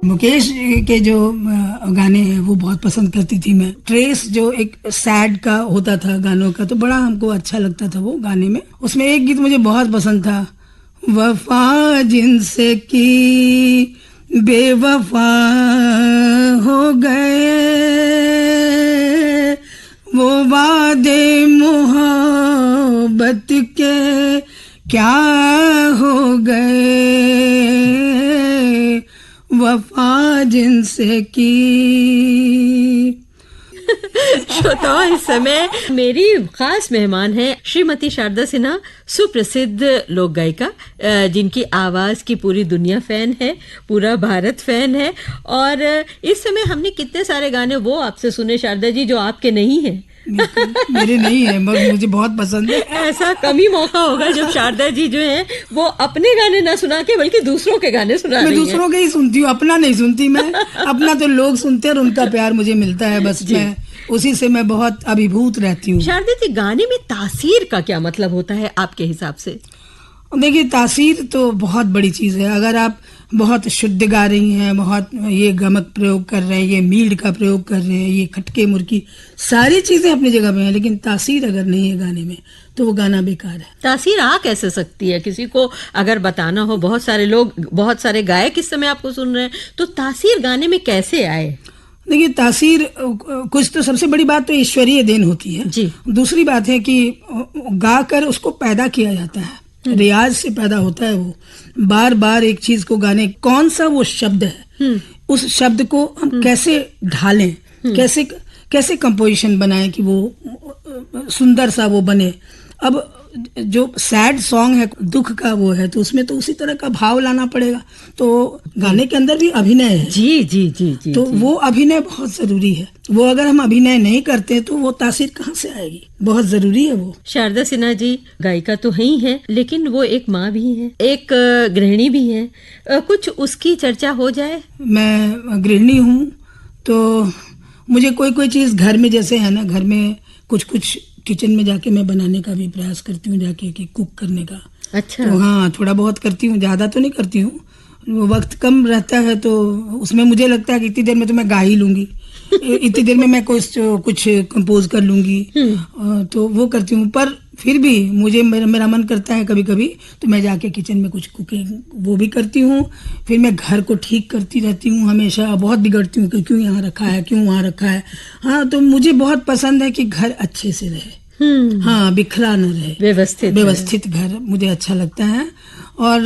मुकेश के जो गाने हैं वो बहुत पसंद करती थी मैं। ट्रेस जो एक सैड का होता था गानों का, तो बड़ा हमको अच्छा लगता था वो गाने में। उसमें एक गीत मुझे बहुत पसंद था, वफा जिनसे की बेवफा हो गए, वो वादे मोहब्बत के क्या हो गए। वफा जिनसे की। श्रोताओं, इस समय मेरी खास मेहमान है श्रीमती शारदा सिन्हा, सुप्रसिद्ध लोक गायिका, जिनकी आवाज की पूरी दुनिया फैन है, पूरा भारत फैन है। और इस समय हमने कितने सारे गाने वो आपसे सुने शारदा जी जो आपके नहीं हैं। मेरे नहीं है, मगर मुझे बहुत पसंद है। ऐसा कम ही मौका होगा जब शारदा जी जो हैं वो अपने गाने ना सुना के बल्कि दूसरों के गाने सुना रही हैं। मैं दूसरों के ही सुनती हूँ, अपना नहीं सुनती मैं। अपना तो लोग सुनते हैं और उनका प्यार मुझे मिलता है, बस मैं उसी से मैं बहुत अभिभूत रहती हूँ। शारदा जी, गाने में तासीर का क्या मतलब होता है आपके हिसाब से? देखिए, तासीर तो बहुत बड़ी चीज़ है। अगर आप बहुत शुद्ध गा रही हैं, बहुत ये गमक प्रयोग कर रहे हैं, ये मीड का प्रयोग कर रहे हैं, ये खटके मुर्की, सारी चीज़ें अपनी जगह पे हैं, लेकिन तासीर अगर नहीं है गाने में तो वो गाना बेकार है। तासीर आ कैसे सकती है? किसी को अगर बताना हो, बहुत सारे लोग, बहुत सारे गायक इस समय आपको सुन रहे हैं, तो तासीर गाने में कैसे आए? देखिए, तासीर कुछ तो सबसे बड़ी बात तो ईश्वरीय देन होती है जी। दूसरी बात है कि गा कर उसको पैदा किया जाता है, रियाज से पैदा होता है। वो बार बार एक चीज को गाने, कौन सा वो शब्द है, उस शब्द को हम कैसे ढालें, कैसे कैसे कंपोजिशन बनाएं कि वो सुंदर सा वो बने। अब जो सैड सॉन्ग है, दुख का वो है, तो उसमें तो उसी तरह का भाव लाना पड़ेगा। तो गाने के अंदर भी अभिनय है। जी जी जी जी। तो वो अभिनय बहुत जरूरी है। वो अगर हम अभिनय नहीं करते तो वो तासीर कहाँ से आएगी? बहुत जरूरी है वो। शारदा सिन्हा जी गायिका तो है ही है, लेकिन वो एक माँ भी है, एक गृहिणी भी है। कुछ उसकी चर्चा हो जाए। मैं गृहिणी हूँ, तो मुझे कोई कोई चीज घर में, जैसे है ना, घर में कुछ कुछ किचन में जाके मैं बनाने का भी प्रयास करती हूँ, जाके कि कुक करने का। अच्छा। तो हाँ, थोड़ा बहुत करती हूँ, ज्यादा तो नहीं करती हूँ। वो वक्त कम रहता है तो उसमें मुझे लगता है कि इतनी देर में तो मैं गा ही लूंगी, इतनी देर में मैं कुछ कंपोज कर लूंगी, तो वो करती हूँ। पर फिर भी मुझे मेरा मन करता है कभी कभी, तो मैं जाके किचन में कुछ कुकिंग वो भी करती हूँ। फिर मैं घर को ठीक करती रहती हूँ, हमेशा बहुत बिगड़ती हूँ कि क्यों यहाँ रखा है, क्यों वहाँ रखा है। हाँ, तो मुझे बहुत पसंद है कि घर अच्छे से रहे, हाँ, बिखरा न रहे, व्यवस्थित घर मुझे अच्छा लगता है। और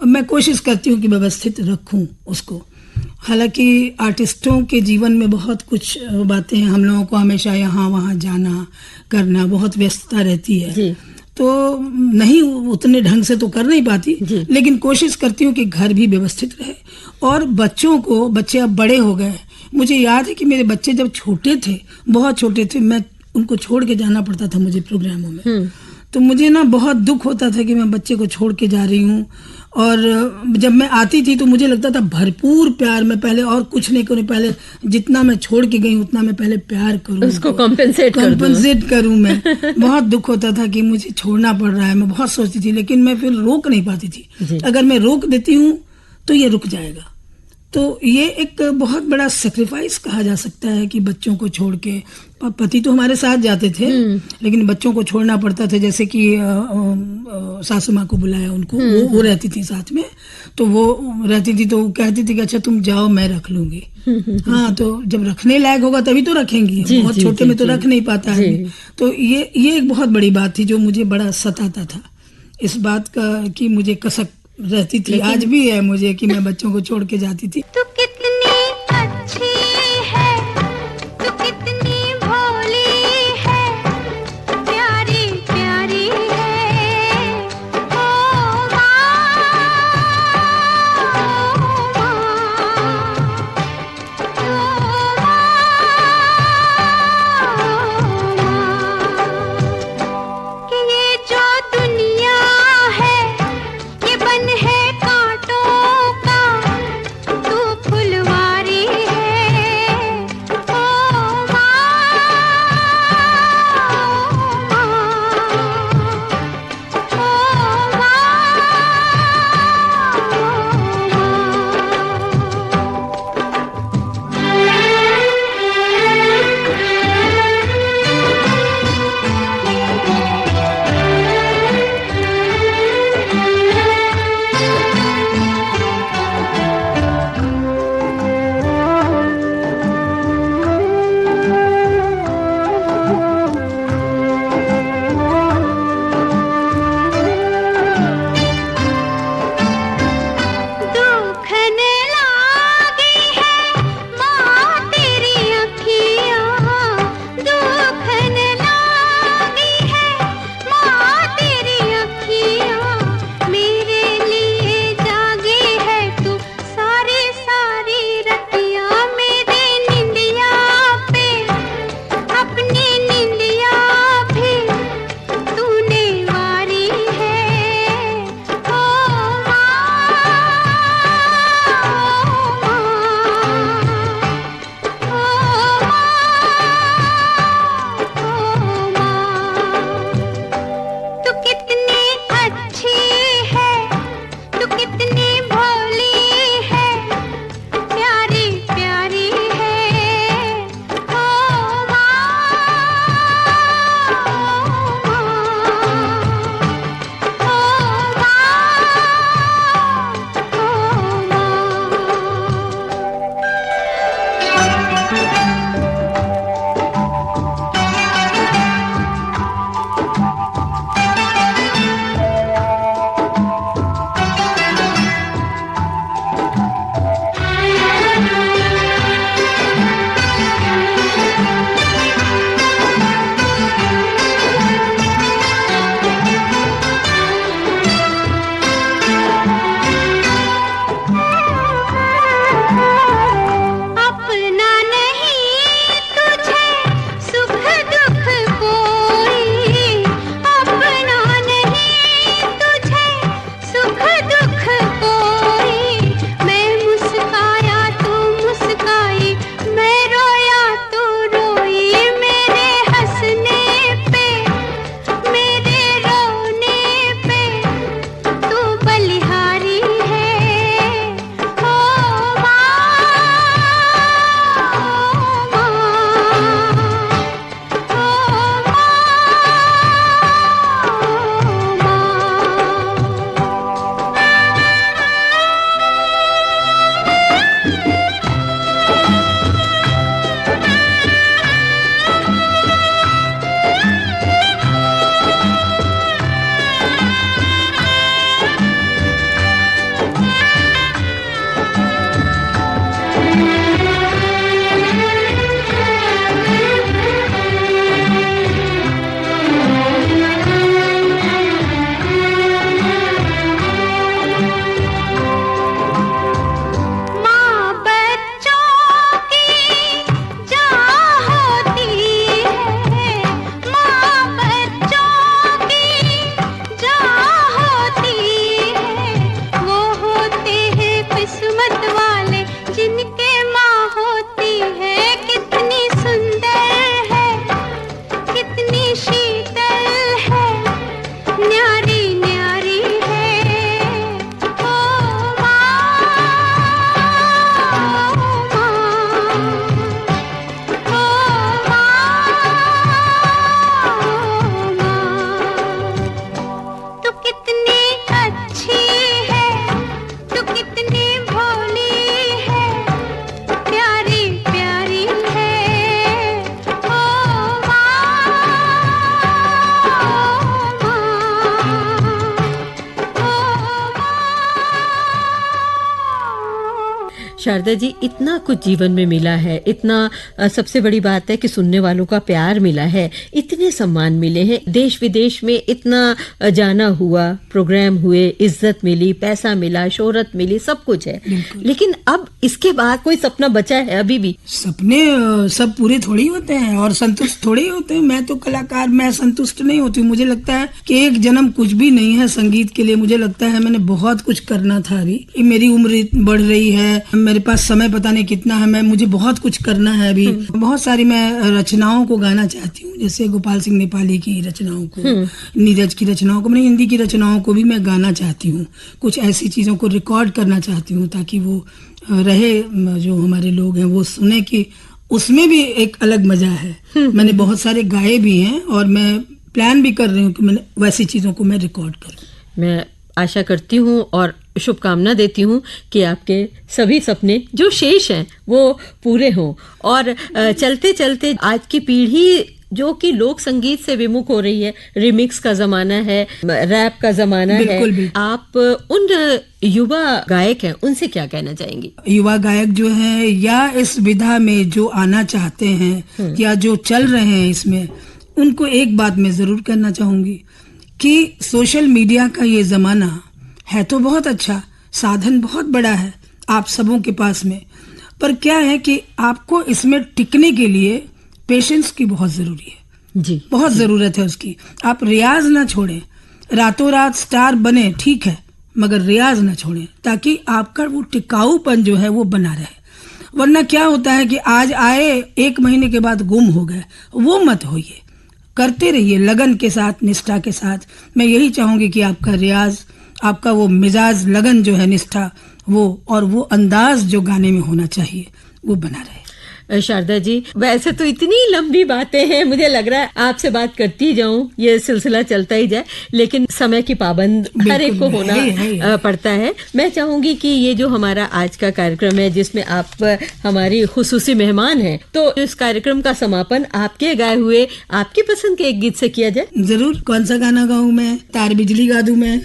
मैं कोशिश करती हूँ कि व्यवस्थित रखूँ उसको। हालांकि आर्टिस्टों के जीवन में बहुत कुछ बातें हैं, हम लोगों को हमेशा यहाँ वहाँ जाना करना, बहुत व्यस्तता रहती है जी। तो नहीं उतने ढंग से तो कर नहीं पाती, लेकिन कोशिश करती हूँ कि घर भी व्यवस्थित रहे। और बच्चों को, बच्चे अब बड़े हो गए, मुझे याद है कि मेरे बच्चे जब छोटे थे, बहुत छोटे थे, मैं उनको छोड़ के जाना पड़ता था मुझे प्रोग्रामों में। तो मुझे ना बहुत दुख होता था कि मैं बच्चे को छोड़ के जा रही हूँ। और जब मैं आती थी तो मुझे लगता था भरपूर प्यार में पहले, और कुछ नहीं करूँ, पहले जितना मैं छोड़ के गई उतना मैं पहले प्यार करूँ, उसको कॉम्पेंसेट करूँ। मैं बहुत दुख होता था कि मुझे छोड़ना पड़ रहा है। मैं बहुत सोचती थी, लेकिन मैं फिर रोक नहीं पाती थी। अगर मैं रोक देती हूँ तो ये रुक जाएगा। तो ये एक बहुत बड़ा सेक्रीफाइस कहा जा सकता है कि बच्चों को छोड़ के, पति तो हमारे साथ जाते थे, लेकिन बच्चों को छोड़ना पड़ता था। जैसे कि सासू माँ को बुलाया उनको, वो रहती थी साथ में, तो वो रहती थी, तो कहती थी कि अच्छा तुम जाओ, मैं रख लूंगी। हाँ, तो जब रखने लायक होगा तभी तो रखेंगी, बहुत छोटे में तो रख नहीं पाता है। तो ये एक बहुत बड़ी बात थी जो मुझे बड़ा सताता था, इस बात का कि मुझे कसक रहती थी, आज भी है मुझे, कि मैं बच्चों को छोड़ के जाती थी। तू कितनी अच्छी है, तू कितनी भोली है, प्यारी प्यारी है, ओ माँ, कि ये जो दुनिया है ये बन है कांटों का, तू फूल शारदा जी, इतना कुछ जीवन में मिला है, इतना सबसे बड़ी बात है कि सुनने वालों का प्यार मिला है, इतने सम्मान मिले हैं, देश विदेश में इतना जाना हुआ, प्रोग्राम हुए, इज्जत मिली, पैसा मिला, शोहरत मिली, सब कुछ है। लेकिन अब इसके बाद कोई सपना बचा है अभी भी? सपने सब पूरे थोड़ी होते हैं और संतुष्ट थोड़ी होते हैं। मैं तो कलाकार, मैं संतुष्ट नहीं होती। मुझे लगता है कि एक जन्म कुछ भी नहीं है संगीत के लिए। मुझे लगता है मैंने बहुत कुछ करना था। अभी मेरी उम्र बढ़ रही है, मेरे पास समय पता नहीं कितना है, मुझे बहुत कुछ करना है अभी। बहुत सारी मैं रचनाओं को गाना चाहती हूँ, जैसे गोपाल सिंह नेपाली की रचनाओं को, नीरज की रचनाओं को, मैंने हिंदी की रचनाओं को भी मैं गाना चाहती हूँ। कुछ ऐसी चीजों को रिकॉर्ड करना चाहती हूँ ताकि वो रहे, जो हमारे लोग हैं वो सुने कि उसमें भी एक अलग मजा है। मैंने बहुत सारे गाए भी हैं और मैं प्लान भी कर रही हूँ कि मैंने वैसी चीजों को मैं रिकॉर्ड करूँ। मैं आशा करती हूँ और शुभकामना देती हूँ कि आपके सभी सपने जो शेष हैं वो पूरे हों। और चलते चलते आज की पीढ़ी जो कि लोक संगीत से विमुख हो रही है, रिमिक्स का जमाना है, रैप का जमाना है, आप उन युवा गायक हैं उनसे क्या कहना चाहेंगी? युवा गायक जो हैं या इस विधा में जो आना चाहते हैं या जो चल रहे हैं इसमें, उनको एक बात मैं जरूर कहना चाहूंगी कि सोशल मीडिया का ये जमाना है तो बहुत अच्छा, साधन बहुत बड़ा है आप सबों के पास में, पर क्या है कि आपको इसमें टिकने के लिए पेशेंस की बहुत जरूरी है जी, बहुत जरूरत है उसकी। आप रियाज ना छोड़ें, रातों रात स्टार बने ठीक है, मगर रियाज ना छोड़ें ताकि आपका वो टिकाऊपन जो है वो बना रहे। वरना क्या होता है कि आज आए, एक महीने के बाद गुम हो गए, वो मत होइए। करते रहिए लगन के साथ, निष्ठा के साथ। मैं यही चाहूंगी कि आपका रियाज, आपका वो मिजाज, लगन जो है, निष्ठा, वो और वो अंदाज जो गाने में होना चाहिए वो बना रहे। शारदा जी, वैसे तो इतनी लंबी बातें हैं, मुझे लग रहा है आपसे बात करती जाऊं, ये सिलसिला चलता ही जाए, लेकिन समय की पाबंद हर एक को होना पड़ता है। मैं चाहूंगी कि ये जो हमारा आज का कार्यक्रम है जिसमें आप हमारी खुसूसी मेहमान हैं, तो इस कार्यक्रम का समापन आपके गाए हुए आपकी पसंद के एक गीत से किया जाए। जरूर। कौन सा गाना गाऊं मैं? तार बिजली गा दूं मैं?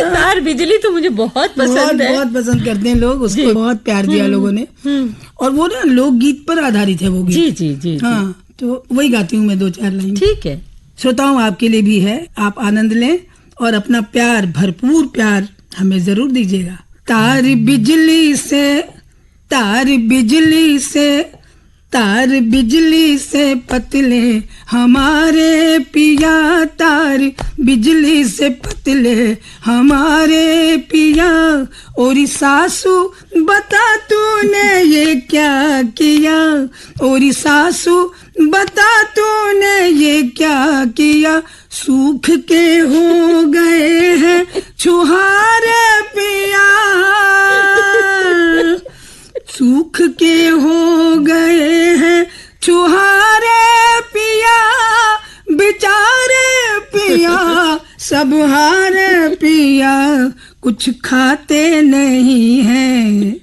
तार बिजली तो मुझे बहुत पसंद है, बहुत पसंद करते हैं लोग उसको, बहुत प्यार दिया लोगों ने। और वो ना लोकगीत पर आधारित है वो गीत। जी जी जी, हाँ, तो वही गाती हूँ मैं 2-4 लाइन। ठीक है। श्रोताओं, आपके लिए भी है, आप आनंद लें और अपना प्यार, भरपूर प्यार हमें जरूर दीजिएगा। तार बिजली से, तार बिजली से, तार बिजली से पतले हमारे पिया, तार बिजली से पतले हमारे पिया। और सासू बता तूने ये क्या किया, और सासू बता तूने ये क्या किया। सूख के हो गए हैं छुहारे पिया, सूख के हो गए हैं छुहारे पिया, बेचारे पिया सब हारे पिया, कुछ खाते नहीं हैं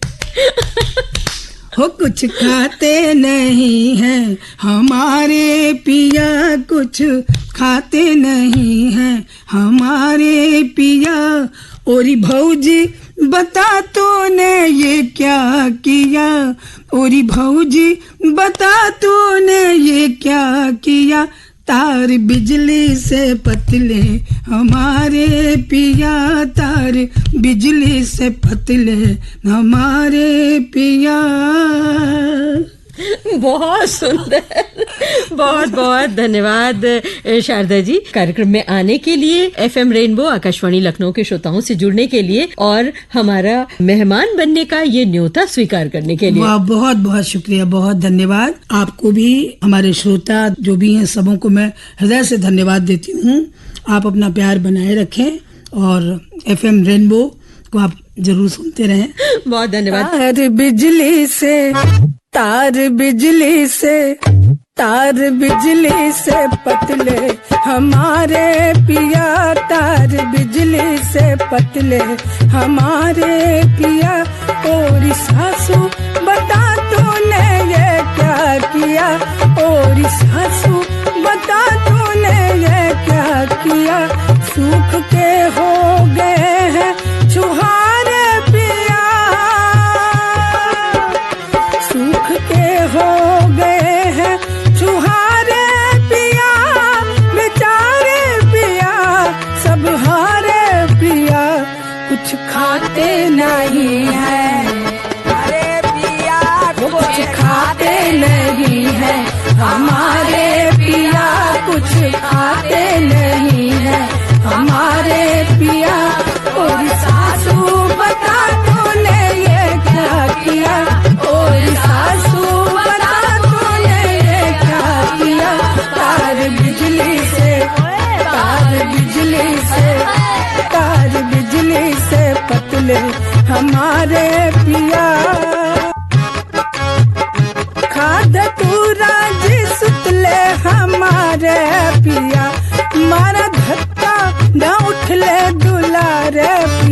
हो, कुछ खाते नहीं हैं हमारे पिया, कुछ खाते नहीं हैं हमारे पिया। और भौजी बता तूने ये क्या किया, और भौजी बता तूने ये क्या किया। तार बिजली से पतले हमारे पिया, तार बिजली से पतले हमारे पिया। बहुत सुंदर, बहुत बहुत धन्यवाद शारदा जी, कार्यक्रम में आने के लिए, FM रेनबो आकाशवाणी लखनऊ के श्रोताओं से जुड़ने के लिए और हमारा मेहमान बनने का ये न्योता स्वीकार करने के लिए। बहुत बहुत शुक्रिया, बहुत धन्यवाद। आपको भी, हमारे श्रोता जो भी हैं, सबों को मैं हृदय से धन्यवाद देती हूँ। आप अपना प्यार बनाए रखें और FM रेनबो को आप जरूर सुनते रहें। बहुत धन्यवाद। तार बिजली से, तार बिजली से, तार बिजली से पतले हमारे पिया, तार बिजली से पतले हमारे पिया। और सासू बता तूने ये क्या किया, और सासू बता तूने ये क्या किया। सूख के हो गए हैं छुहारे पिया, कुछ खाते नहीं है, अरे पिया कुछ खाते नहीं है, हमारे पिया कुछ खाते नहीं है, हमारे पिया। और सासू बता तूने ये क्या किया, और सासू बता तूने ये क्या किया। तार बिजली से, तार बिजली से, तार बिजली से पतले हमारे पिया। खाद तूरा जी सुतले हमारे पिया, मारा धक्का न उठले दुलारे पिया।